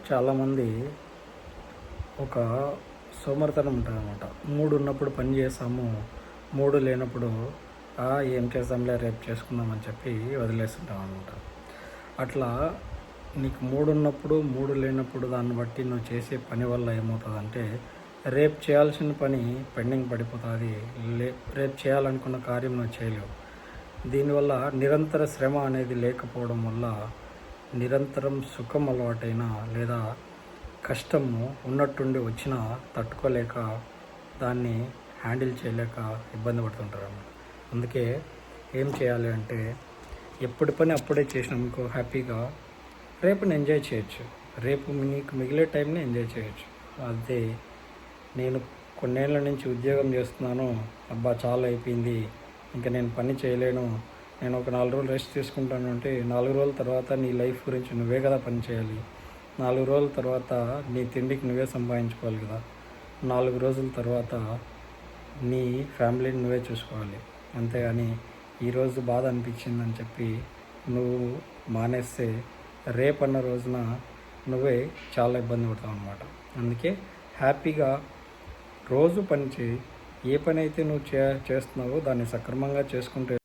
చాలామంది ఒక సోమరితనం ఉంటుందన్నమాట. మూడు ఉన్నప్పుడు పని చేస్తాము, మూడు లేనప్పుడు ఏం చేద్దాంలే రేపు చేసుకుందామని చెప్పి వదిలేస్తుంటాం అనమాట. అట్లా నీకు మూడు ఉన్నప్పుడు మూడు లేనప్పుడు దాన్ని బట్టి నువ్వు చేసే పని వల్ల ఏమవుతుందంటే రేపు చేయాల్సిన పని పెండింగ్ పడిపోతుంది. రేపు చేయాలనుకున్న కార్యం నువ్వు చేయలేవు. దీనివల్ల నిరంతర శ్రమ అనేది లేకపోవడం వల్ల నిరంతరం సుఖం అలవాటైన లేదా కష్టము ఉన్నట్టుండి వచ్చినా తట్టుకోలేక దాన్ని హ్యాండిల్ చేయలేక ఇబ్బంది పడుతుంటారు అన్నమాట. అందుకే ఏం చేయాలి అంటే ఎప్పటి పని అప్పుడే చేసినామనుకో హ్యాపీగా రేపుని ఎంజాయ్ చేయొచ్చు. రేపు నీకు మిగిలే టైంని ఎంజాయ్ చేయొచ్చు. అదే నేను కొన్నేళ్ళ నుంచి ఉద్యోగం చేస్తున్నాను, అబ్బా చాలా అయిపోయింది, ఇంకా నేను పని చేయలేను, నేను ఒక 4 రోజులు రెస్ట్ తీసుకుంటాను అంటే 4 రోజుల తర్వాత నీ లైఫ్ గురించి నువ్వే కదా పని చేయాలి. 4 రోజుల తర్వాత నీ తిండికి నువ్వే సంపాదించుకోవాలి కదా. 4 రోజుల తర్వాత నీ ఫ్యామిలీని నువ్వే చూసుకోవాలి. అంతేగాని ఈరోజు బాధ అనిపించిందని చెప్పి నువ్వు మానేస్తే రేపన్న రోజున నువ్వే చాలా ఇబ్బంది పడతావు అన్నమాట. అందుకే హ్యాపీగా రోజు పని చేయి. ఏ పని అయితే నువ్వు చేస్తున్నావో దాన్ని సక్రమంగా చేసుకుంటే